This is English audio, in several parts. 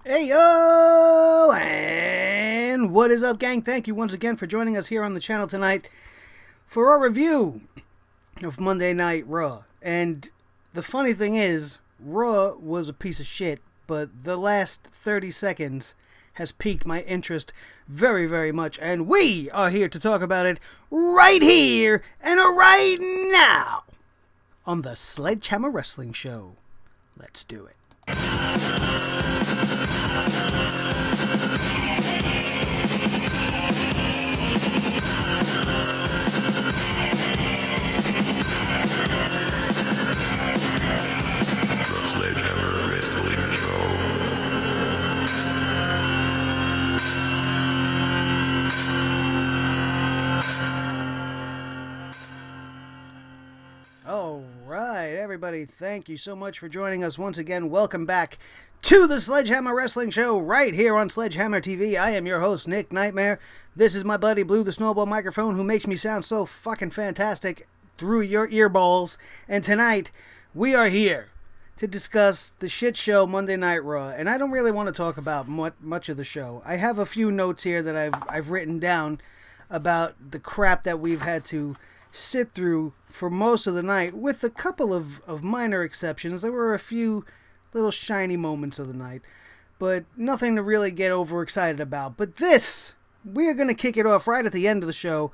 Hey yo! And what is up, gang? Thank you once again for joining us here on the channel tonight for our review of Monday Night Raw. And the funny thing is, Raw was a piece of shit, but the last 30 seconds has piqued my interest very, very much. And we are here to talk about it right here and right now on the Sledgehammer Wrestling Show. Let's do it. The Sledgehammer Wrestling Show. All right, everybody, thank you so much for joining us once again. Welcome back to the Sledgehammer Wrestling Show right here on Sledgehammer TV. I am your host, Nick Nightmare. This is my buddy Blue the Snowball Microphone, who makes me sound so fucking fantastic through your earballs. And tonight, we are here to discuss the shit show Monday Night Raw. And I don't really want to talk about much of the show. I have a few notes here that I've written down about the crap that we've had to sit through for most of the night, with a couple of minor exceptions. There were a few little shiny moments of the night, but nothing to really get overexcited about. But this, we are going to kick it off right at the end of the show,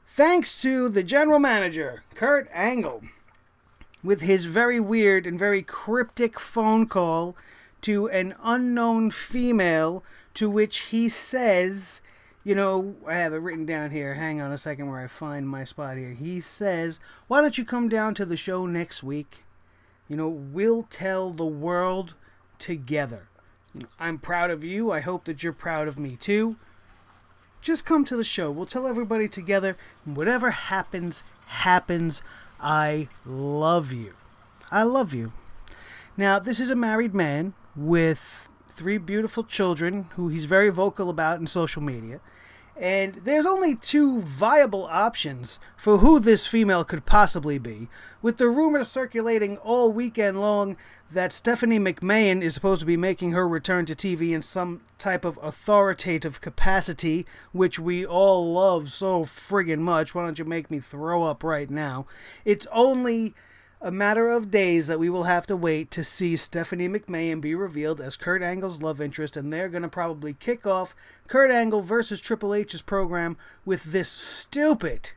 thanks to the general manager, Kurt Angle, with his very weird and very cryptic phone call to an unknown female, to which he says, you know, I have it written down here. Hang on a second where I find my spot here. He says, why don't you come down to the show next week? You know, we'll tell the world together. You know, I'm proud of you. I hope that you're proud of me too. Just come to the show. We'll tell everybody together. Whatever happens, happens. I love you. I love you. Now, this is a married man with 3 beautiful children who he's very vocal about in social media. And there's only 2 viable options for who this female could possibly be, with the rumors circulating all weekend long that Stephanie McMahon is supposed to be making her return to TV in some type of authoritative capacity, which we all love so friggin' much. Why don't you make me throw up right now? It's only a matter of days that we will have to wait to see Stephanie McMahon be revealed as Kurt Angle's love interest, and they're going to probably kick off Kurt Angle versus Triple H's program with this stupid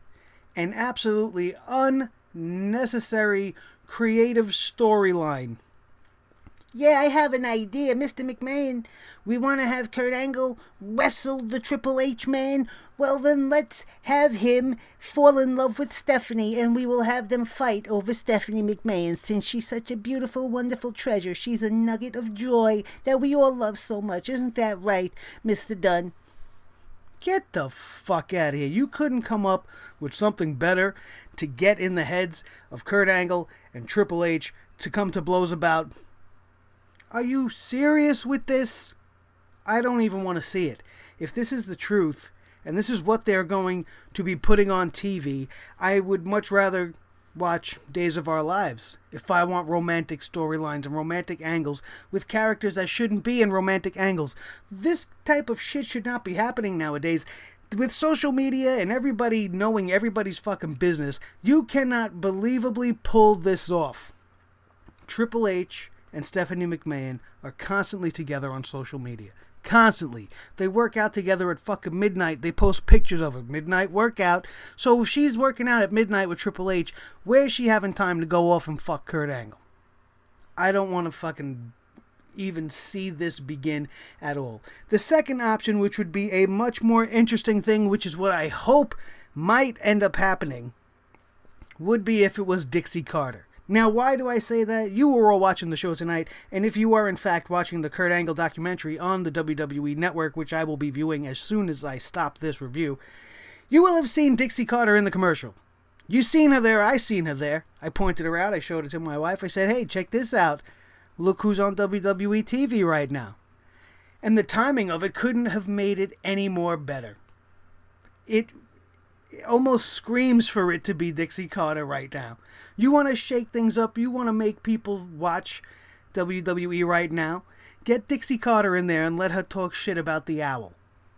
and absolutely unnecessary creative storyline. Yeah, I have an idea, Mr. McMahon. We want to have Kurt Angle wrestle the Triple H man. Well, then let's have him fall in love with Stephanie, and we will have them fight over Stephanie McMahon, since she's such a beautiful, wonderful treasure. She's a nugget of joy that we all love so much. Isn't that right, Mr. Dunn? Get the fuck out of here. You couldn't come up with something better to get in the heads of Kurt Angle and Triple H to come to blows about? Are you serious with this? I don't even want to see it. If this is the truth, and this is what they're going to be putting on TV, I would much rather watch Days of Our Lives if I want romantic storylines and romantic angles with characters that shouldn't be in romantic angles. This type of shit should not be happening nowadays. With social media and everybody knowing everybody's fucking business, you cannot believably pull this off. Triple H and Stephanie McMahon are constantly together on social media. Constantly. They work out together at fucking midnight. They post pictures of a midnight workout. So if she's working out at midnight with Triple H, where's she having time to go off and fuck Kurt Angle? I don't want to fucking even see this begin at all. The second option, which would be a much more interesting thing, which is what I hope might end up happening, would be if it was Dixie Carter. Now, why do I say that? You were all watching the show tonight, and if you are in fact watching the Kurt Angle documentary on the WWE Network, which I will be viewing as soon as I stop this review, you will have seen Dixie Carter in the commercial. You seen her there, I seen her there. I pointed her out, I showed it to my wife, I said, hey, check this out. Look who's on WWE TV right now. And the timing of it couldn't have made it any more better. It almost screams for it to be Dixie Carter right now. You want to shake things up, you want to make people watch WWE right now, Get Dixie Carter in there and let her talk shit about the owl.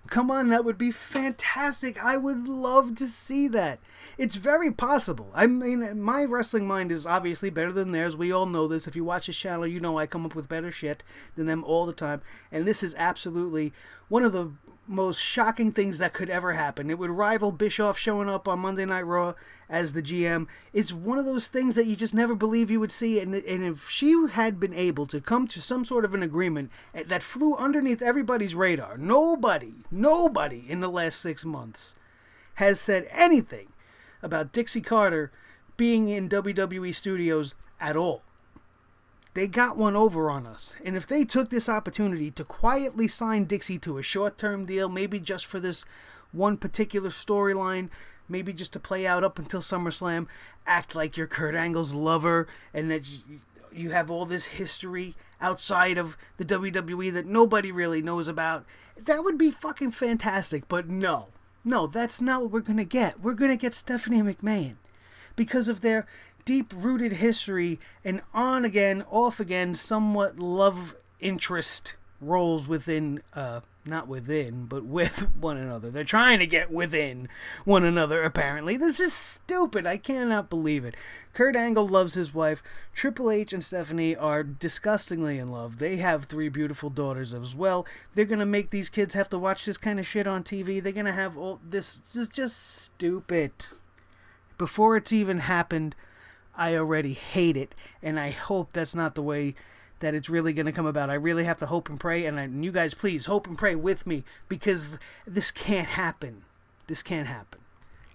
Come on, that would be fantastic. I would love to see that. It's very possible. I mean, my wrestling mind is obviously better than theirs. We all know this. If you watch this channel, you know I come up with better shit than them all the time. And this is absolutely one of the most shocking things that could ever happen. It would rival Bischoff showing up on Monday Night Raw as the GM. It's one of those things that you just never believe you would see. And if she had been able to come to some sort of an agreement that flew underneath everybody's radar, nobody in the last 6 months has said anything about Dixie Carter being in WWE studios at all. They got one over on us. And if they took this opportunity to quietly sign Dixie to a short-term deal, maybe just for this one particular storyline, maybe just to play out up until SummerSlam, act like you're Kurt Angle's lover, and that you have all this history outside of the WWE that nobody really knows about, that would be fucking fantastic. But no, that's not what we're going to get. We're going to get Stephanie McMahon because of their deep-rooted history and on again, off again, somewhat love interest roles within, not within, but with one another. They're trying to get within one another, apparently. This is stupid. I cannot believe it. Kurt Angle loves his wife. Triple H and Stephanie are disgustingly in love. They have 3 beautiful daughters as well. They're going to make these kids have to watch this kind of shit on TV. They're going to have all this. This is just stupid. Before it's even happened, I already hate it, and I hope that's not the way that it's really going to come about. I really have to hope and pray, and you guys please hope and pray with me, because this can't happen. This can't happen.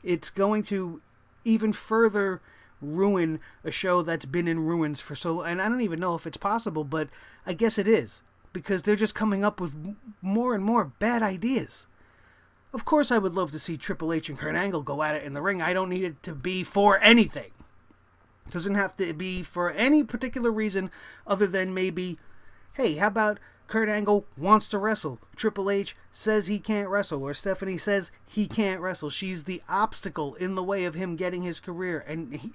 It's going to even further ruin a show that's been in ruins for so long, and I don't even know if it's possible, but I guess it is, because they're just coming up with more and more bad ideas. Of course I would love to see Triple H and Kurt Angle go at it in the ring. I don't need it to be for anything. It doesn't have to be for any particular reason other than maybe, hey, how about Kurt Angle wants to wrestle? Triple H says he can't wrestle, or Stephanie says he can't wrestle. She's the obstacle in the way of him getting his career and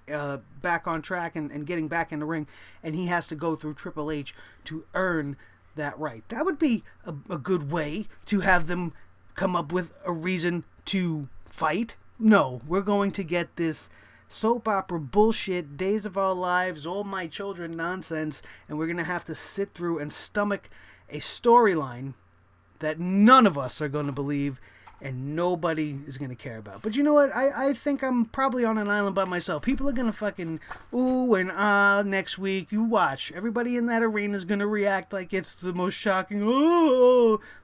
back on track and getting back in the ring, and he has to go through Triple H to earn that right. That would be a good way to have them come up with a reason to fight. No, we're going to get this soap opera bullshit, Days of Our Lives, All My Children nonsense, and we're going to have to sit through and stomach a storyline that none of us are going to believe and nobody is going to care about. But you know what? I think I'm probably on an island by myself. People are going to fucking ooh and ah next week. You watch. Everybody in that arena is going to react like it's the most shocking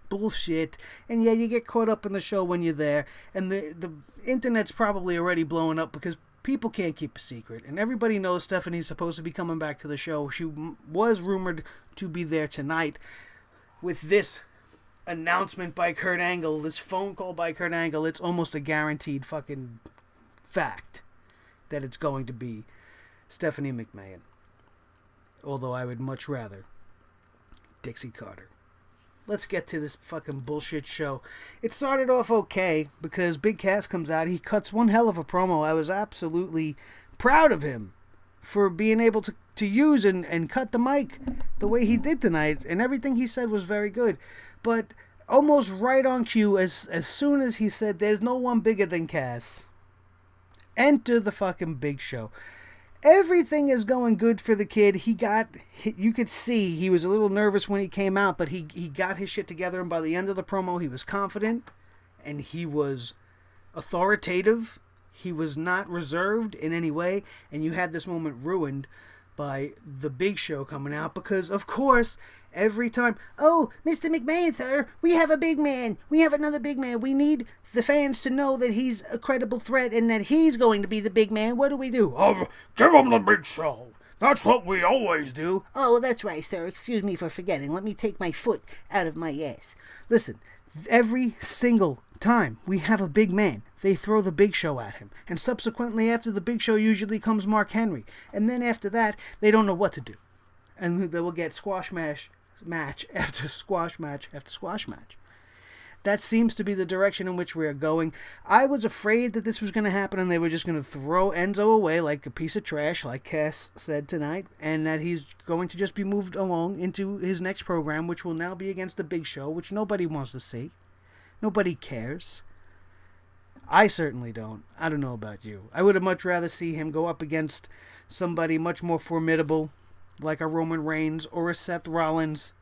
bullshit. And yeah, you get caught up in the show when you're there. And the internet's probably already blowing up because people can't keep a secret, and everybody knows Stephanie's supposed to be coming back to the show. She was rumored to be there tonight. With this announcement by Kurt Angle, this phone call by Kurt Angle, it's almost a guaranteed fucking fact that it's going to be Stephanie McMahon. Although I would much rather Dixie Carter. Let's get to this fucking bullshit show. It started off okay because Big Cass comes out. He cuts one hell of a promo. I was absolutely proud of him for being able to use and cut the mic the way he did tonight. And everything he said was very good. But almost right on cue, as soon as he said, "There's no one bigger than Cass," enter the fucking Big Show. Everything is going good for the kid. You could see he was a little nervous when he came out, but he got his shit together, and by the end of the promo, he was confident, and he was authoritative. He was not reserved in any way, and you had this moment ruined by the Big Show coming out, because, of course, every time, "Oh, Mr. McMahon, sir, we have a big man. We have another big man. We need the fans to know that he's a credible threat and that he's going to be the big man. What do we do?" "Oh, give him the Big Show. That's what we always do." "Oh, that's right, sir. Excuse me for forgetting. Let me take my foot out of my ass." Listen, every single time we have a big man, they throw the Big Show at him. And subsequently after the Big Show usually comes Mark Henry. And then after that, they don't know what to do. And they will get squash match after squash match after squash match. That seems to be the direction in which we are going. I was afraid that this was going to happen and they were just going to throw Enzo away like a piece of trash, like Cass said tonight, and that he's going to just be moved along into his next program, which will now be against the Big Show, which nobody wants to see. Nobody cares. I certainly don't. I don't know about you. I would have much rather see him go up against somebody much more formidable, like a Roman Reigns or a Seth Rollins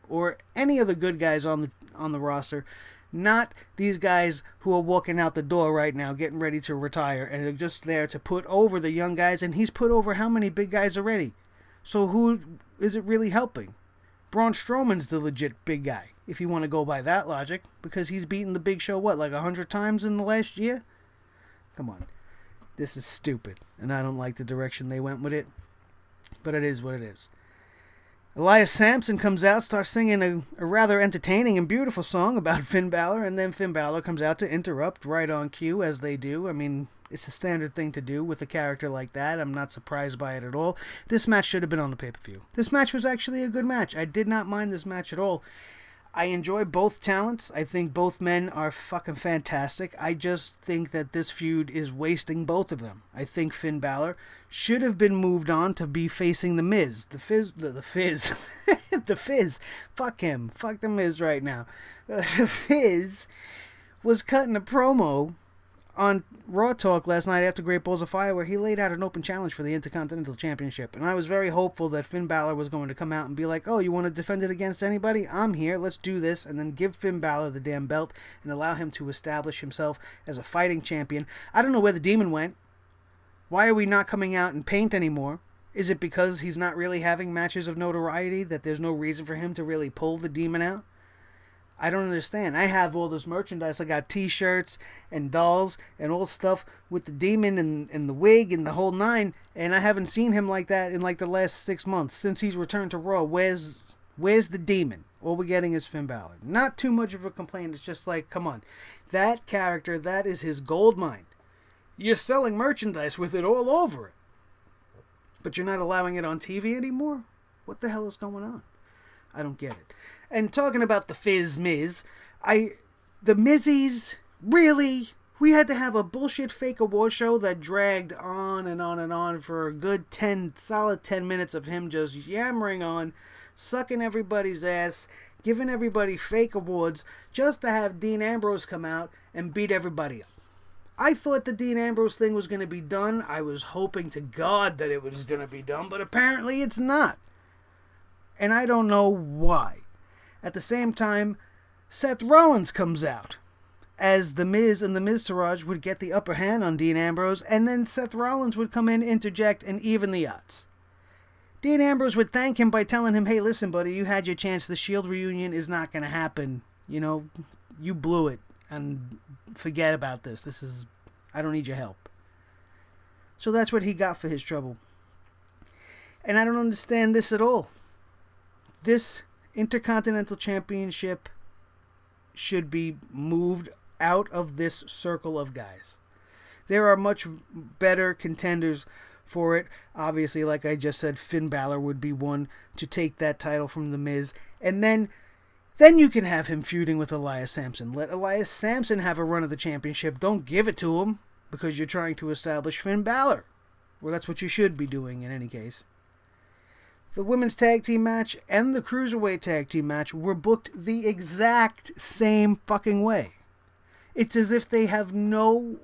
or any of the good guys on the roster. Not these guys who are walking out the door right now, getting ready to retire, and are just there to put over the young guys, and he's put over how many big guys already? So who is it really helping? Braun Strowman's the legit big guy, if you want to go by that logic, because he's beaten the Big Show, what, like 100 times in the last year? Come on. This is stupid, and I don't like the direction they went with it, but it is what it is. Elias Sampson comes out, starts singing a rather entertaining and beautiful song about Finn Balor, and then Finn Balor comes out to interrupt right on cue, as they do. I mean, it's a standard thing to do with a character like that. I'm not surprised by it at all. This match should have been on the pay-per-view. This match was actually a good match. I did not mind this match at all. I enjoy both talents. I think both men are fucking fantastic. I just think that this feud is wasting both of them. I think Finn Balor should have been moved on to be facing the Miz. The Fizz. The Fizz. Fuck him. Fuck the Miz right now. The Fizz was cutting a promo on Raw Talk last night after Great Balls of Fire, where he laid out an open challenge for the Intercontinental Championship. And I was very hopeful that Finn Balor was going to come out and be like, oh, you want to defend it against anybody? I'm here. Let's do this. And then give Finn Balor the damn belt and allow him to establish himself as a fighting champion. I don't know where the demon went. Why are we not coming out in paint anymore? Is it because he's not really having matches of notoriety, that there's no reason for him to really pull the demon out? I don't understand. I have all this merchandise. I got t-shirts and dolls and all stuff with the demon and the wig and the whole nine, and I haven't seen him like that in like the last 6 months since he's returned to Raw. Where's the demon? All we're getting is Finn Balor. Not too much of a complaint. It's just like, come on. That character, that is his gold mine. You're selling merchandise with it all over it, but you're not allowing it on TV anymore? What the hell is going on? I don't get it. And talking about the Fizz Miz, the Mizzies, really? We had to have a bullshit fake award show that dragged on and on and on for a good solid 10 minutes of him just yammering on, sucking everybody's ass, giving everybody fake awards, just to have Dean Ambrose come out and beat everybody up. I thought the Dean Ambrose thing was going to be done. I was hoping to God that it was going to be done, but apparently it's not. And I don't know why. At the same time, Seth Rollins comes out, as The Miz and the Miztourage would get the upper hand on Dean Ambrose, and then Seth Rollins would come in, interject, and even the odds. Dean Ambrose would thank him by telling him, hey, listen, buddy, you had your chance. The Shield reunion is not going to happen. You know, you blew it, and forget about this. I don't need your help. So that's what he got for his trouble. And I don't understand this at all. This Intercontinental Championship should be moved out of this circle of guys. There are much better contenders for it. Obviously, like I just said, Finn Balor would be one to take that title from The Miz. And then you can have him feuding with Elias Sampson. Let Elias Sampson have a run of the championship. Don't give it to him because you're trying to establish Finn Balor. Well, that's what you should be doing in any case. The women's tag team match and the cruiserweight tag team match were booked the exact same fucking way. It's as if they have no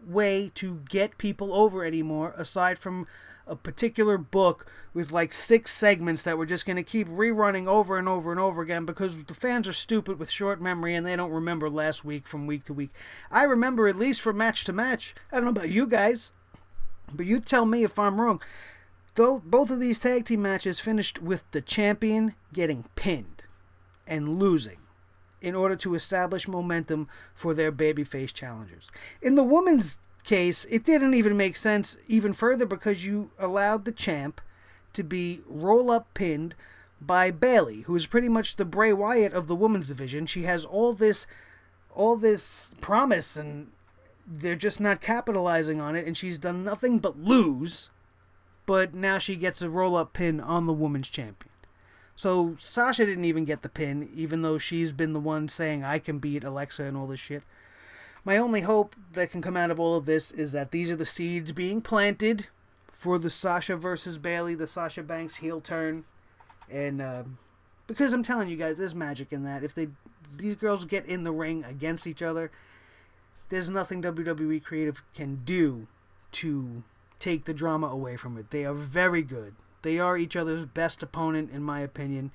way to get people over anymore aside from a particular book with like 6 segments that we're just going to keep rerunning over and over and over again because the fans are stupid with short memory and they don't remember last week from week to week. I remember at least from match to match. I don't know about you guys, but you tell me if I'm wrong. Though both of these tag team matches finished with the champion getting pinned and losing in order to establish momentum for their babyface challengers. In the women's case, it didn't even make sense even further because you allowed the champ to be roll-up pinned by Bayley, who is pretty much the Bray Wyatt of the women's division. She has all this promise and they're just not capitalizing on it, and she's done nothing but lose. But now she gets a roll-up pin on the women's champion. So Sasha didn't even get the pin, even though she's been the one saying, I can beat Alexa and all this shit. My only hope that can come out of all of this is that these are the seeds being planted for the Sasha versus Bayley, the Sasha Banks heel turn. And because I'm telling you guys, there's magic in that. If these girls get in the ring against each other, there's nothing WWE Creative can do to take the drama away from it. They are very good. They are each other's best opponent, in my opinion,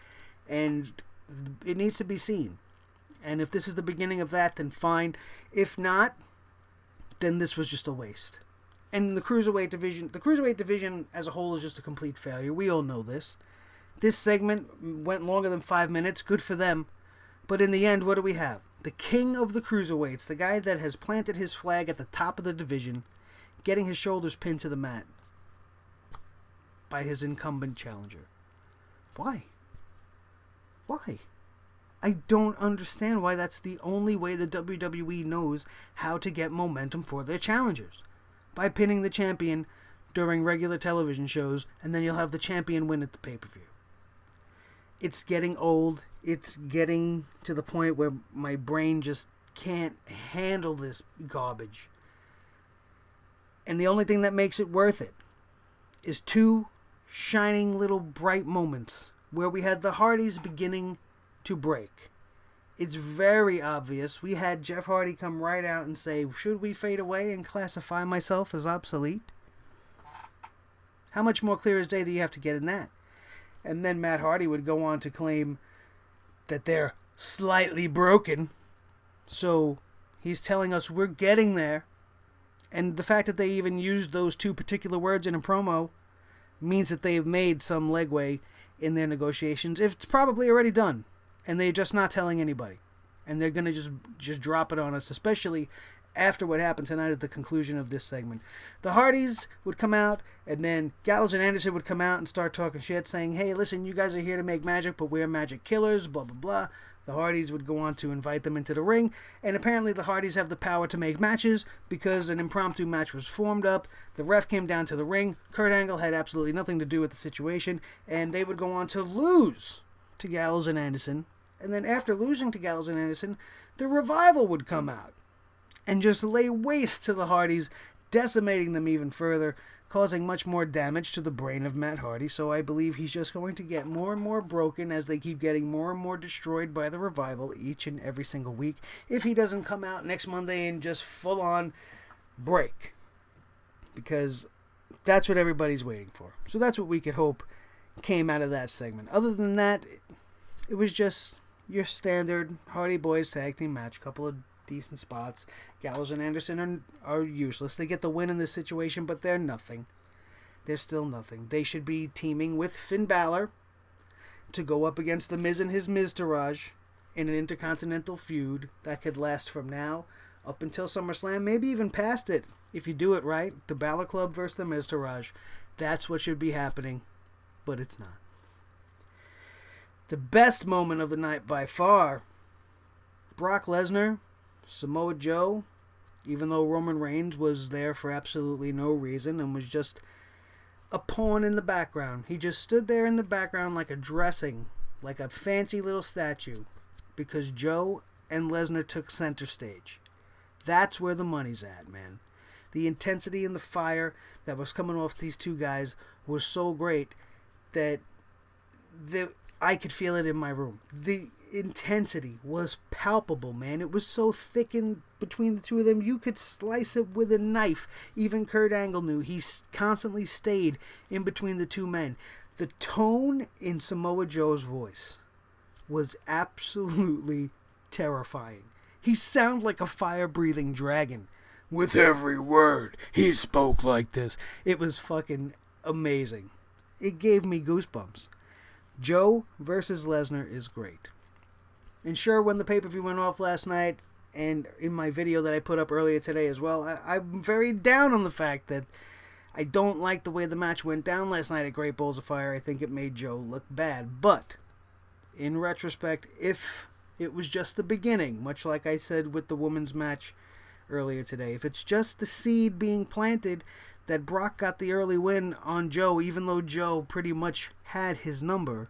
and it needs to be seen. And if this is the beginning of that, then fine. If not, then this was just a waste. And the Cruiserweight division as a whole is just a complete failure. We all know this. This segment went longer than 5 minutes. Good for them. But in the end, what do we have? The king of the Cruiserweights, the guy that has planted his flag at the top of the division, getting his shoulders pinned to the mat by his incumbent challenger. Why? Why? I don't understand why that's the only way the WWE knows how to get momentum for their challengers. By pinning the champion during regular television shows, and then you'll have the champion win at the pay-per-view. It's getting old. It's getting to the point where my brain just can't handle this garbage. And the only thing that makes it worth it is two shining little bright moments where we had the Hardys beginning to break. It's very obvious. We had Jeff Hardy come right out and say, should we fade away and classify myself as obsolete? How much more clear as day do you have to get in that? And then Matt Hardy would go on to claim that they're slightly broken. So he's telling us we're getting there. And the fact that they even used those two particular words in a promo means that they've made some legway in their negotiations. If it's probably already done, and they're just not telling anybody. And they're going to just drop it on us, especially after what happened tonight at the conclusion of this segment. The Hardys would come out, and then Gallows and Anderson would come out and start talking shit, saying, hey, listen, you guys are here to make magic, but we're magic killers, blah, blah, blah. The Hardys would go on to invite them into the ring, and apparently the Hardys have the power to make matches because an impromptu match was formed up. The ref came down to the ring. Kurt Angle had absolutely nothing to do with the situation, and they would go on to lose to Gallows and Anderson. And then after losing to Gallows and Anderson, the Revival would come out and just lay waste to the Hardys, decimating them even further, causing much more damage to the brain of Matt Hardy. So I believe he's just going to get more and more broken as they keep getting more and more destroyed by the Revival each and every single week, if he doesn't come out next Monday and just full-on break. Because that's what everybody's waiting for. So that's what we could hope came out of that segment. Other than that, it was just your standard Hardy Boys tag team match. Couple of decent spots. Gallows and Anderson are useless. They get the win in this situation, but they're nothing. They're still nothing. They should be teaming with Finn Balor to go up against the Miz and his Miztourage in an intercontinental feud that could last from now up until SummerSlam, maybe even past it if you do it right. The Balor Club versus the Miztourage. That's what should be happening, but it's not. The best moment of the night by far, Brock Lesnar, Samoa Joe, even though Roman Reigns was there for absolutely no reason and was just a pawn in the background. He just stood there in the background like a dressing, like a fancy little statue, because Joe and Lesnar took center stage. That's where the money's at, man. The intensity and the fire that was coming off these two guys was so great that I could feel it in my room. The intensity was palpable, man. It was so thick in between the two of them, you could slice it with a knife. Even Kurt Angle knew. He constantly stayed in between the two men. The tone in Samoa Joe's voice was absolutely terrifying. He sounded like a fire-breathing dragon. With every word, he spoke like this. It was fucking amazing. It gave me goosebumps. Joe versus Lesnar is great. And sure, when the pay-per-view went off last night, and in my video that I put up earlier today as well, I'm very down on the fact that I don't like the way the match went down last night at Great Balls of Fire. I think it made Joe look bad. But, in retrospect, if it was just the beginning, much like I said with the women's match earlier today, if it's just the seed being planted that Brock got the early win on Joe, even though Joe pretty much had his number,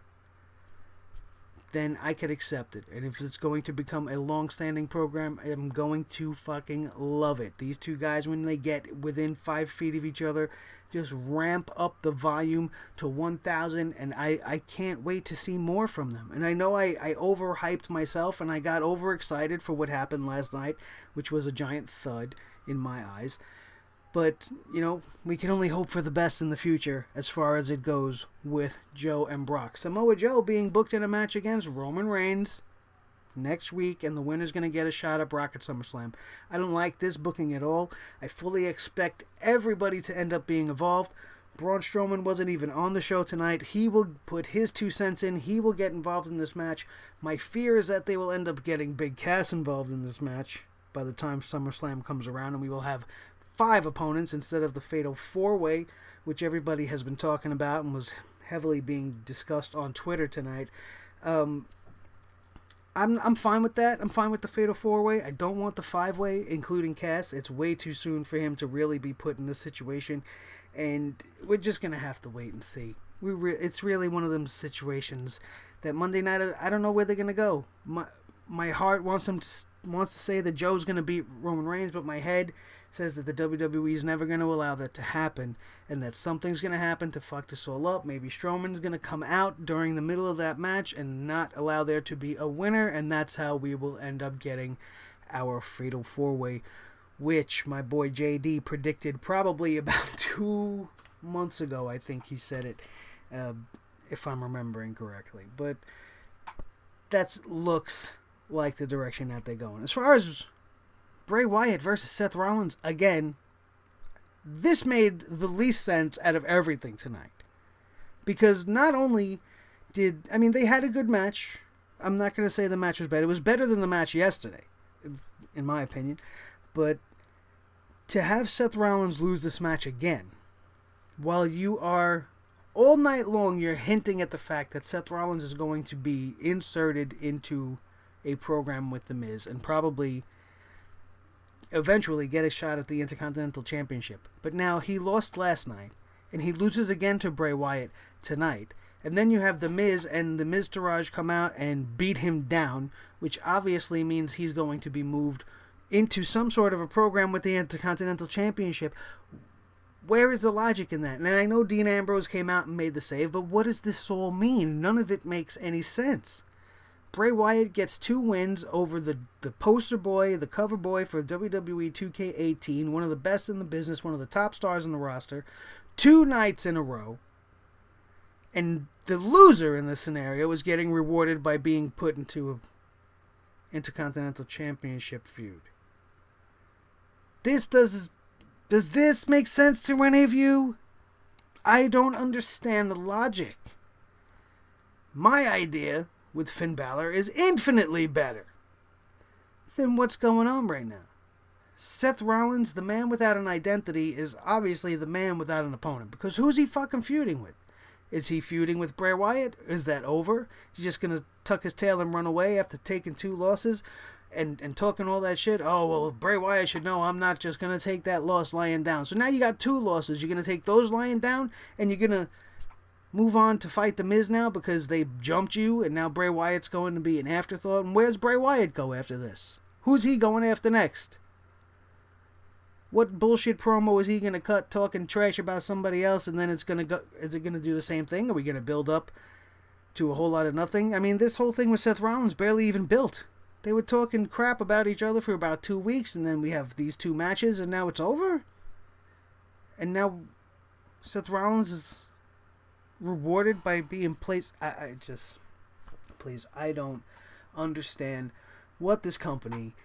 then I could accept it. And if it's going to become a long-standing program, I'm going to fucking love it. These two guys, when they get within 5 feet of each other, just ramp up the volume to 1,000, and I can't wait to see more from them. And I know I overhyped myself, and I got overexcited for what happened last night, which was a giant thud in my eyes. But, you know, we can only hope for the best in the future as far as it goes with Joe and Brock. Samoa Joe being booked in a match against Roman Reigns next week, and the winner's going to get a shot at Brock at SummerSlam. I don't like this booking at all. I fully expect everybody to end up being involved. Braun Strowman wasn't even on the show tonight. He will put his 2 cents in. He will get involved in this match. My fear is that they will end up getting Big Cass involved in this match by the time SummerSlam comes around, and we will have 5 opponents instead of the Fatal 4-Way, which everybody has been talking about and was heavily being discussed on Twitter tonight. I'm fine with that. I'm fine with the Fatal 4-Way. I don't want the 5-Way, including Cass. It's way too soon for him to really be put in this situation, and we're just going to have to wait and see. It's really one of them situations that Monday night, I don't know where they're going to go. My heart wants to say that Joe's going to beat Roman Reigns, but my head says that the WWE is never going to allow that to happen, and that something's going to happen to fuck this all up. Maybe Strowman's going to come out during the middle of that match and not allow there to be a winner, and that's how we will end up getting our Fatal 4-Way, which my boy JD predicted probably about 2 months ago. I think he said it, if I'm remembering correctly. But that looks like the direction that they're going. As far as Bray Wyatt versus Seth Rollins, again, this made the least sense out of everything tonight. Because not only they had a good match. I'm not going to say the match was bad. It was better than the match yesterday, in my opinion. But to have Seth Rollins lose this match again, while you are, all night long, you're hinting at the fact that Seth Rollins is going to be inserted into a program with The Miz and probably eventually get a shot at the Intercontinental Championship. But now he lost last night, and he loses again to Bray Wyatt tonight. And then you have The Miz and the Miztourage come out and beat him down, which obviously means he's going to be moved into some sort of a program with the Intercontinental Championship. Where is the logic in that? And I know Dean Ambrose came out and made the save, but what does this all mean? None of it makes any sense. Bray Wyatt gets 2 wins over the poster boy, the cover boy for WWE 2K18, one of the best in the business, one of the top stars in the roster, 2 nights in a row. And the loser in this scenario is getting rewarded by being put into a Intercontinental Championship feud. Does this make sense to any of you? I don't understand the logic. My idea with Finn Balor is infinitely better than what's going on right now. Seth Rollins, the man without an identity, is obviously the man without an opponent. Because who's he fucking feuding with? Is he feuding with Bray Wyatt? Is that over? Is he just going to tuck his tail and run away after taking 2 losses and talking all that shit? Oh, well, Bray Wyatt should know I'm not just going to take that loss lying down. So now you got 2 losses. You're going to take those lying down, and you're going to move on to fight The Miz now because they jumped you, and now Bray Wyatt's going to be an afterthought. And where's Bray Wyatt go after this? Who's he going after next? What bullshit promo is he going to cut talking trash about somebody else, and then is it going to do the same thing? Are we going to build up to a whole lot of nothing? I mean, this whole thing with Seth Rollins barely even built. They were talking crap about each other for about 2 weeks, and then we have these 2 matches, and now it's over? And now Seth Rollins is rewarded by being placed. I don't understand what this company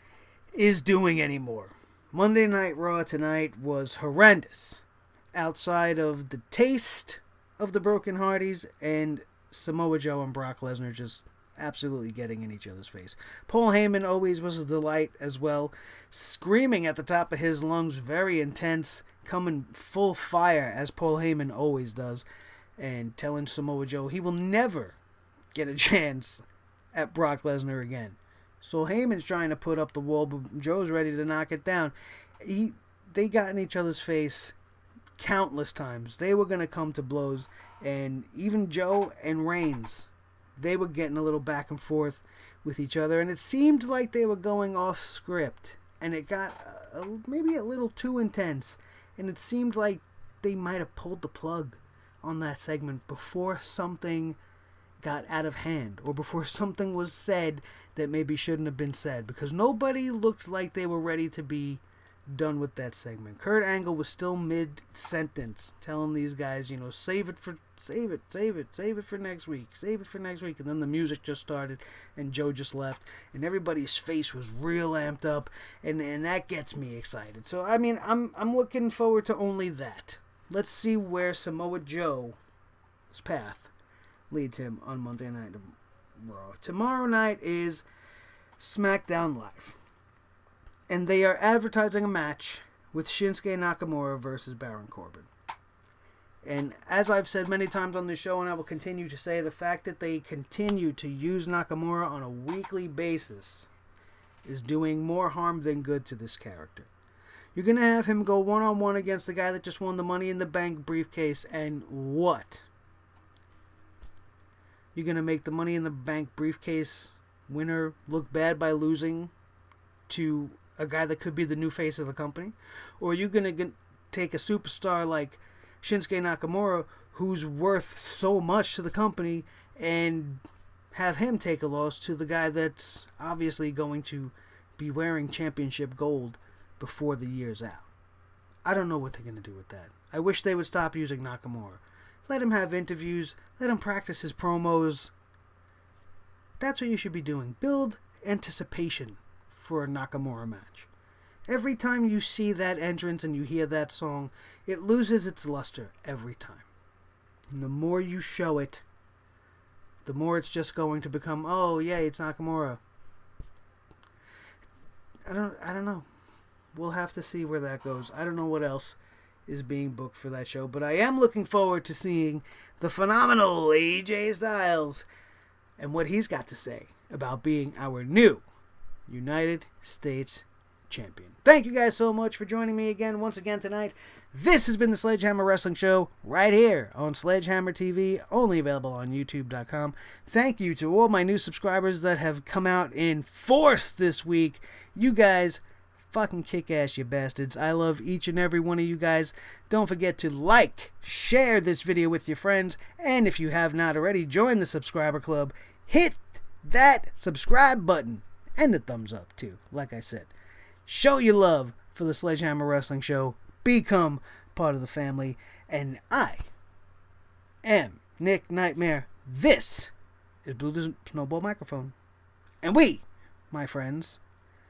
is doing anymore. Monday Night Raw tonight was horrendous. Outside of the taste of the Broken Hardys and Samoa Joe and Brock Lesnar just absolutely getting in each other's face. Paul Heyman always was a delight as well, screaming at the top of his lungs, very intense, coming full fire as Paul Heyman always does, and telling Samoa Joe he will never get a chance at Brock Lesnar again. So Heyman's trying to put up the wall, but Joe's ready to knock it down. They got in each other's face countless times. They were going to come to blows, and even Joe and Reigns they were getting a little back and forth with each other, and it seemed like they were going off script, and it got maybe a little too intense, and it seemed like they might have pulled the plug on that segment before something got out of hand, or before something was said that maybe shouldn't have been said, because nobody looked like they were ready to be done with that segment. Kurt Angle was still mid-sentence telling these guys, save it for next week, and then the music just started and Joe just left and everybody's face was real amped up, and that gets me excited. So I mean, I'm looking forward to only that. Let's see where Samoa Joe's path leads him on Monday Night Raw. Tomorrow night is SmackDown Live, and they are advertising a match with Shinsuke Nakamura versus Baron Corbin. And as I've said many times on this show, and I will continue to say, the fact that they continue to use Nakamura on a weekly basis is doing more harm than good to this character. You're going to have him go one-on-one against the guy that just won the Money in the Bank briefcase, and what? You're going to make the Money in the Bank briefcase winner look bad by losing to a guy that could be the new face of the company? Or are you going to take a superstar like Shinsuke Nakamura, who's worth so much to the company, and have him take a loss to the guy that's obviously going to be wearing championship gold before the year's out? I don't know what they're going to do with that. I wish they would stop using Nakamura. Let him have interviews. Let him practice his promos. That's what you should be doing. Build anticipation for a Nakamura match. Every time you see that entrance and you hear that song, it loses its luster every time. And the more you show it, the more it's just going to become, oh, yeah, it's Nakamura. I don't know. We'll have to see where that goes. I don't know what else is being booked for that show, but I am looking forward to seeing the phenomenal AJ Styles and what he's got to say about being our new United States Champion. Thank you guys so much for joining me once again tonight. This has been the Sledgehammer Wrestling Show right here on Sledgehammer TV, only available on YouTube.com. Thank you to all my new subscribers that have come out in force this week. You guys fucking kick ass, you bastards. I love each and every one of you guys. Don't forget to like, share this video with your friends, and if you have not already, join the subscriber club. Hit that subscribe button and the thumbs up too, like I said. Show your love for the Sledgehammer Wrestling Show. Become part of the family. And I am Nick Nightmare. This is Blue the Snowball Microphone. And we, my friends,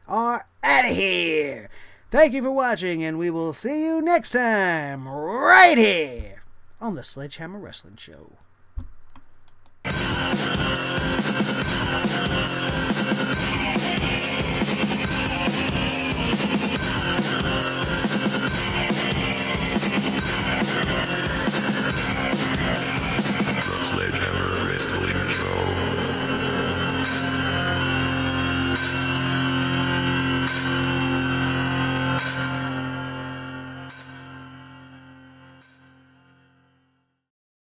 are out of here. Thank you for watching, and we will see you next time right here on the Sledgehammer Wrestling Show.